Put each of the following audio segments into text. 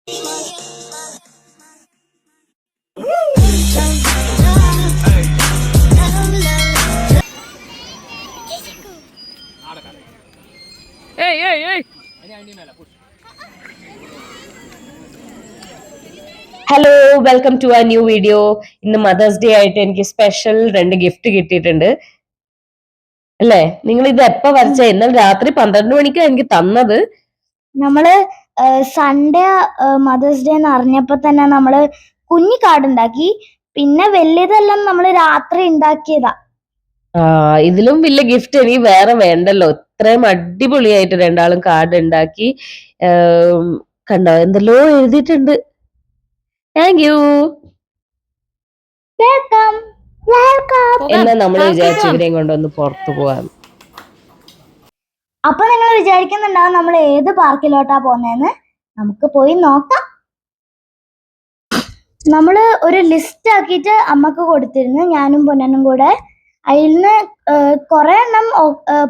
Hello, welcome to a new video. ഇന്ന് mother's day ആയിട്ട് എനിക്ക് സ്പെഷ്യൽ 2 ഗിഫ്റ്റ് കിട്ടിയിട്ടുണ്ട് അല്ലേ? നിങ്ങൾ ഇത് എപ്പ വരച്ച? ഇന്നലെ രാത്രി 12 മണിക്കാണ് എനിക്ക് തന്നത്. നമ്മള് സൺഡേ മദേഴ്സ് ഡേ എന്ന് അറിഞ്ഞപ്പോ തന്നെ നമ്മള് കുഞ്ഞി കാർഡ് ഉണ്ടാക്കി. പിന്നെ വലിയതെല്ലാം നമ്മള് രാത്രി ഉണ്ടാക്കിയതാ. ഇതിലും വലിയ ഗിഫ്റ്റ് എനിക്ക് വേറെ വേണ്ടല്ലോ. ഇത്രയും അടിപൊളിയായിട്ട് രണ്ടാളും കാർഡ് ഉണ്ടാക്കി. കണ്ടോ, എന്തെല്ലോ എഴുതിയിട്ടുണ്ട്. Thank you. Welcome welcome. എന്നാ നമ്മൾ വിചാരിച്ചു ഇവരെയും കൊണ്ടൊന്ന് പുറത്തു പോവാം. അപ്പൊ നിങ്ങൾ വിചാരിക്കുന്നുണ്ടാവും നമ്മൾ ഏത് പാർക്കിലോട്ടാ പോന്നേന്ന്. നമുക്ക് പോയി നോക്കാം. നമ്മള് ഒരു ലിസ്റ്റ് ആക്കിയിട്ട് അമ്മക്ക് കൊടുത്തിരുന്നു, ഞാനും പൊന്നനും കൂടെ. അതിൽന്ന് കുറെ എണ്ണം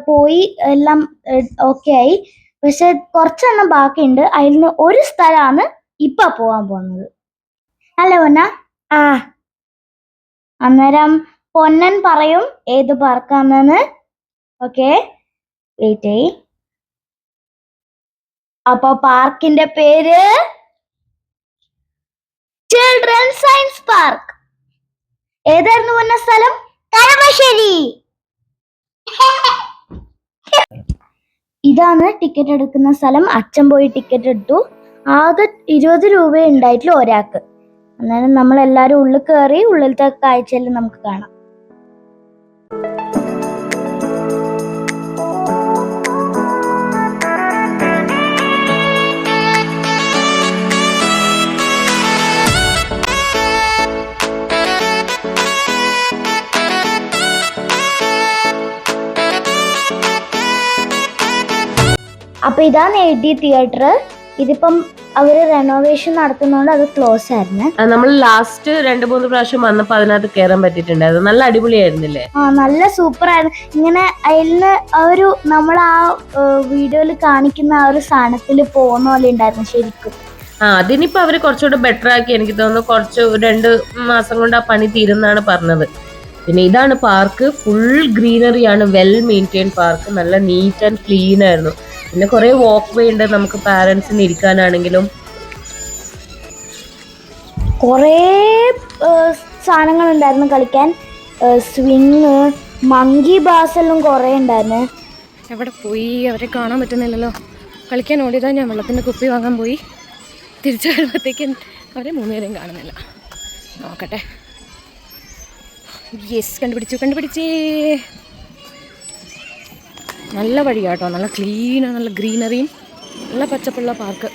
പോയി, എല്ലാം ഓക്കെ ആയി. പക്ഷെ കുറച്ചെണ്ണം ബാക്കിയുണ്ട്. അതിൽന്ന് ഒരു സ്ഥലമാണ് ഇപ്പൊ പോവാൻ പോകുന്നത്. അല്ലേ പൊന്ന? അന്നേരം പൊന്നൻ പറയും ഏത് പാർക്കാണെന്ന്. ഓക്കെ, വെയിറ്റ് ചെയ്. അപ്പൊ പാർക്കിന്റെ പേര് ചിൽഡ്രൻ സയൻസ് പാർക്ക്. ഏതായിരുന്നു പൊന്ന സ്ഥലം? കളമശ്ശേരി. ഇതാണ് ടിക്കറ്റ് എടുക്കുന്ന സ്ഥലം. അച്ഛൻ പോയി ടിക്കറ്റ് എടുത്തു. ആകെ 20 രൂപയെ ഉണ്ടായിട്ടുള്ളൂ ഒരാൾക്ക്. അന്നേരം നമ്മൾ എല്ലാരും ഉള്ളിൽ കയറി. ഉള്ളിലത്തെ കാഴ്ചയെല്ലാം നമുക്ക് കാണാം. അപ്പൊ ഇതാണ് AD തിയേറ്റർ. ഇതിപ്പം അവര് റെനോവേഷൻ നടത്തുന്നോണ്ട് അത് ക്ലോസ് ആയിരുന്നു. നമ്മൾ ലാസ്റ്റ് 2-3 പ്രാവശ്യം വന്നപ്പോ അതിനകത്ത് കയറാൻ പറ്റിയിട്ടുണ്ടായിരുന്നു. നല്ല അടിപൊളിയായിരുന്നില്ലേ? നല്ല സൂപ്പർ ആയിരുന്നു. ഇങ്ങനെ അതിന് ഒരു നമ്മൾ ആ വീഡിയോയിൽ കാണിക്കുന്ന ആ ഒരു സാധനത്തിൽ പോകുന്ന പോലെ ഉണ്ടായിരുന്നു ശരിക്കും. അതിനിപ്പോ അവര് കുറച്ചുകൂടെ ബെറ്റർ ആക്കി. എനിക്ക് തോന്നുന്നു കുറച്ച് 2 മാസം കൊണ്ട് ആ പണി തീരുന്നാണ് പറഞ്ഞത്. പിന്നെ ഇതാണ് പാർക്ക്. ഫുൾ ഗ്രീനറി ആണ്. Well maintain park. നല്ല നീറ്റ് ആൻഡ് ക്ലീൻ ആയിരുന്നു. പിന്നെ കുറെ വാക്ക് വേ ഉണ്ട് നമുക്ക് പാരന്റ്സിന് ഇരിക്കാനാണെങ്കിലും. കുറേ സാധനങ്ങൾ ഉണ്ടായിരുന്നു കളിക്കാൻ. സ്വിങ്, മങ്കി ബാസ് എല്ലാം കുറേ ഉണ്ടായിരുന്നു. എവിടെ പോയി? അവരെ കാണാൻ പറ്റുന്നില്ലല്ലോ. കളിക്കാൻ ഓടിയതാ. ഞാൻ വെള്ളത്തിൻ്റെ കുപ്പി വാങ്ങാൻ പോയി. തിരിച്ചു വരുമ്പോഴത്തേക്കും അവരെ 3 പേരെയും കാണുന്നില്ല. നോക്കട്ടെ. യെസ്, കണ്ടുപിടിച്ചേ. നല്ല വഴിയാട്ടോ. നല്ല ക്ലീനാണ്. നല്ല ഗ്രീനറിയും നല്ല പച്ചപ്പുള്ള പാർക്ക്.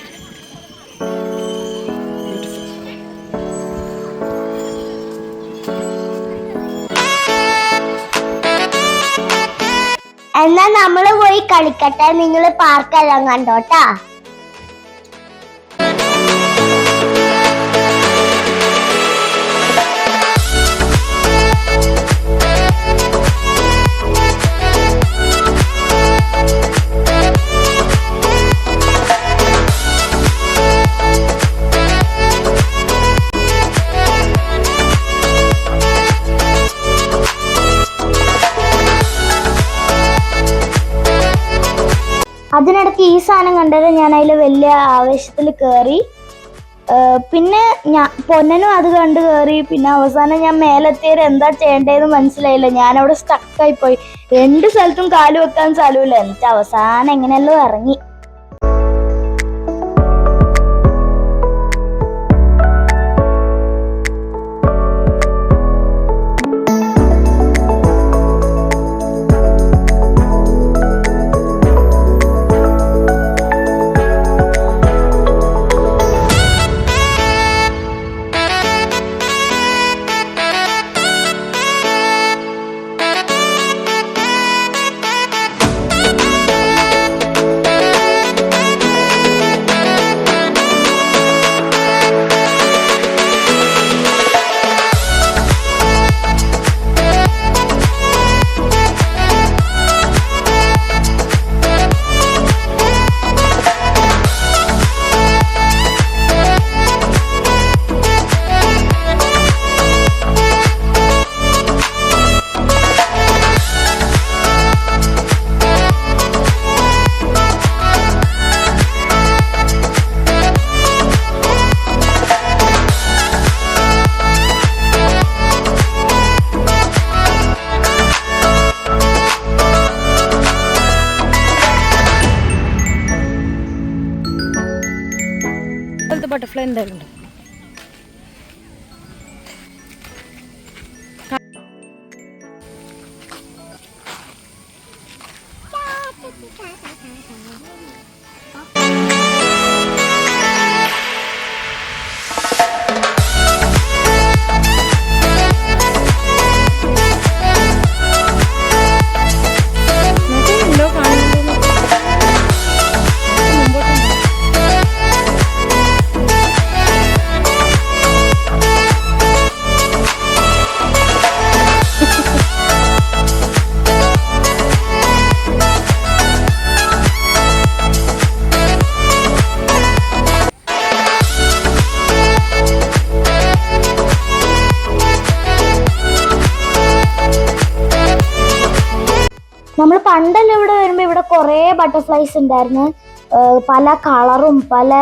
എന്നാ നമ്മള് പോയി കളിക്കട്ടെ. നിങ്ങള് പാർക്കെല്ലാം കണ്ടോട്ടാ. അതിനിടയ്ക്ക് ഈ സാധനം കണ്ടത് ഞാൻ അതിൽ വലിയ ആവേശത്തിൽ കയറി. പിന്നെ പൊന്നനും അത് കണ്ട് കയറി. പിന്നെ അവസാനം ഞാൻ മേലെത്തിയത് എന്താ ചെയ്യേണ്ടതെന്ന് മനസ്സിലായില്ല. ഞാനവിടെ സ്റ്റക്കായി പോയി. 2 സ്ഥലത്തും കാല് വെക്കാൻ സ്ഥലമില്ല. എന്നിട്ട് അവസാനം എങ്ങനെയല്ലോ ഇറങ്ങി. ബട്ടർഫ്ലൈ എന്തായാലും ഉണ്ട്. നമ്മൾ പണ്ടെല്ലാം ഇവിടെ വരുമ്പോൾ ഇവിടെ കുറേ ബട്ടർഫ്ലൈസ് ഉണ്ടായിരുന്നു. പല കളറും പല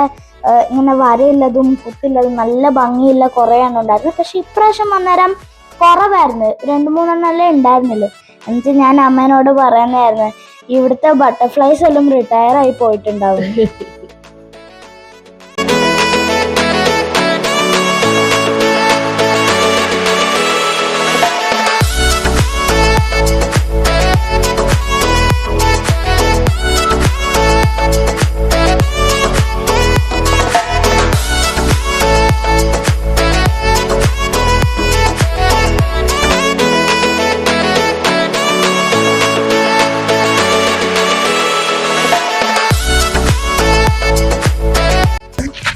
ഇങ്ങനെ വരയുള്ളതും കുത്തില്ലതും നല്ല ഭംഗിയുള്ള കുറേ എണ്ണം ഉണ്ടായിരുന്നു. പക്ഷെ ഇപ്രാവശ്യം അന്നേരം കുറവായിരുന്നു, 2-3 ഉണ്ടായിരുന്നുള്ളൂ. എന്നിട്ട് ഞാൻ അമ്മേനോട് പറയുന്നതായിരുന്നു, ഇവിടുത്തെ ബട്ടർഫ്ലൈസ് എല്ലാം റിട്ടയർ ആയി പോയിട്ടുണ്ടാവും.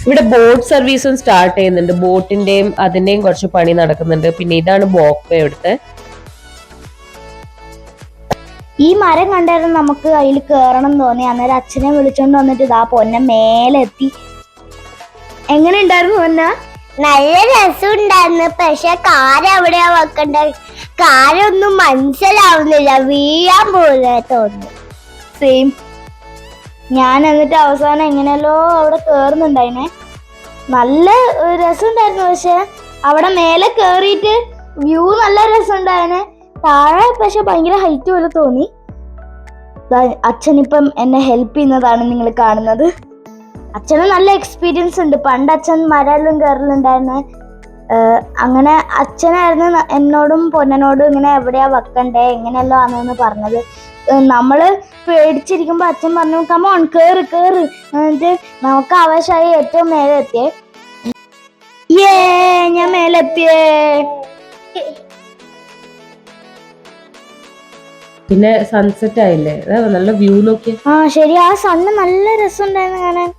ഇവിടെ ബോട്ട് സർവീസും സ്റ്റാർട്ട് ചെയ്യുന്നുണ്ട്. ബോട്ടിന്റെയും അതിന്റെയും കുറച്ച് പണി നടക്കുന്നുണ്ട്. പിന്നെ ഇതാണ് ബോക്ക് വേ ഇവിടുത്തെ. ഈ മരം കണ്ടായിരുന്നു നമുക്ക് അതിൽ കേറണം തോന്നി. അന്നേരം അച്ഛനെ വിളിച്ചോണ്ട് വന്നിട്ട് ഇതാ പൊന്ന മേലെത്തി. എങ്ങനെ ഉണ്ടായിരുന്നു പൊന്ന? നല്ല രസമുണ്ടായിരുന്നു. പക്ഷെ കാരെവിടെയാ വെക്കണ്ടത്? കാരൊന്നും മനസ്സിലാവുന്നില്ല, വീഴാൻ പോലെ തോന്നുന്നു. സെയിം. ഞാൻ എന്നിട്ട് അവസാനം എങ്ങനെയല്ലോ അവിടെ കേറുന്നുണ്ടായിനെ. നല്ല രസമുണ്ടായിരുന്നു. പക്ഷെ അവിടെ മേലെ കേറിയിട്ട് വ്യൂ നല്ല രസമുണ്ടായിനെ. താഴെ പക്ഷെ ഭയങ്കര ഹൈറ്റ് പോലെ തോന്നി. അച്ഛനിപ്പം എന്നെ ഹെൽപ്പ് ചെയ്യുന്നതാണ് നിങ്ങൾ കാണുന്നത്. അച്ഛന് നല്ല എക്സ്പീരിയൻസ് ഉണ്ട്. പണ്ട് അച്ഛൻ മരമെല്ലാം കയറലുണ്ടായിരുന്നു. അങ്ങനെ അച്ഛനായിരുന്നു എന്നോടും പൊന്നനോടും ഇങ്ങനെ എവിടെയാ വെക്കണ്ടേ എങ്ങനെയല്ലോ ആണെന്ന് പറഞ്ഞത്. നമ്മള് പേടിച്ചിരിക്കുമ്പോ അച്ഛൻ പറഞ്ഞു കമോൺ കേറ് കേറ്. എന്നിട്ട് നമുക്ക് ആവശ്യമായി ഏറ്റവും മേലെ എത്തിയേ. ഞാൻ മേലെത്തിയേ. പിന്നെ സൺസെറ്റ് ആയില്ലേ, നല്ല വ്യൂ നോക്കി. ആ ശരി, ആ സണ്ണ് നല്ല രസമുണ്ടായിരുന്നു കാണാൻ.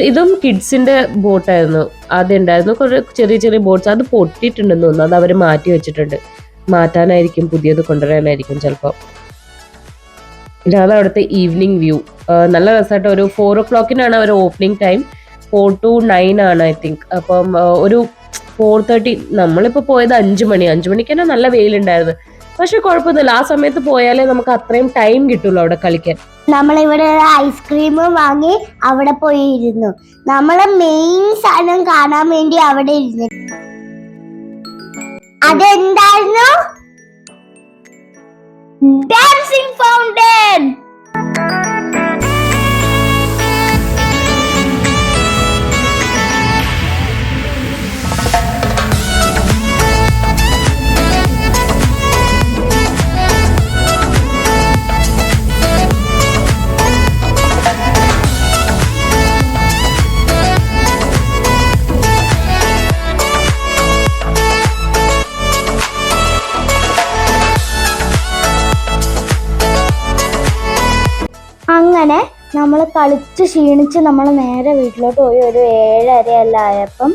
ഇതും കിഡ്സിന്റെ ബോട്ടായിരുന്നു. അതുണ്ടായിരുന്നു കുറെ ചെറിയ ചെറിയ ബോട്ട്സ്. അത് പൊട്ടിയിട്ടുണ്ടെന്ന് തോന്നുന്നു. അത് അവര് മാറ്റി വെച്ചിട്ടുണ്ട്. മാറ്റാനായിരിക്കും, പുതിയത് കൊണ്ടുവരാനായിരിക്കും ചിലപ്പോ. ഇതാണ് അവിടുത്തെ ഈവനിങ് വ്യൂ. നല്ല രസമായിട്ട്. ഒരു 4 o'clock our opening time. 4 to 9 ആണ് ഐ തിങ്ക്. അപ്പം ഒരു 4:30. നമ്മളിപ്പോ പോയത് 5 മണി. 5 മണിക്ക് തന്നെ നല്ല വെയിലുണ്ടായിരുന്നു. പക്ഷെ കുഴപ്പമൊന്നുമില്ല. ആ സമയത്ത് പോയാലേ നമുക്ക് അത്രയും ടൈം കിട്ടുള്ളൂ അവിടെ കളിക്കാൻ. നമ്മളിവിടെ ഐസ്ക്രീം വാങ്ങി അവിടെ പോയി ഇരുന്നു. നമ്മളെ മെയിൻ സാധനം കാണാൻ വേണ്ടി അവിടെ ഇരുന്നു. അതെന്തായിരുന്നു? Dancing fountain. അങ്ങനെ നമ്മൾ കളിച്ച് ക്ഷീണിച്ച് നമ്മൾ നേരെ വീട്ടിലോട്ട് പോയി. ഒരു 7:30 ആയപ്പം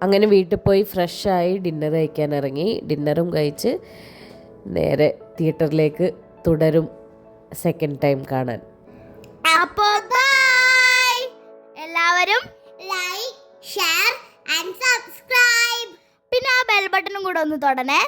അങ്ങനെ വീട്ടിൽ പോയി ഫ്രഷായി ഡിന്നർ കഴിക്കാൻ ഇറങ്ങി. ഡിന്നറും കഴിച്ച് നേരെ തിയേറ്ററിലേക്ക് തുടരും സെക്കൻഡ് ടൈം കാണാൻ. അപ്പോൾ ബൈ. എല്ലാവരും ലൈക്ക്, ഷെയർ ആൻഡ് സബ്സ്ക്രൈബ്. പിന്നെ ആ ബെൽ ബട്ടണും കൂടെ ഒന്ന് തൊടണേ.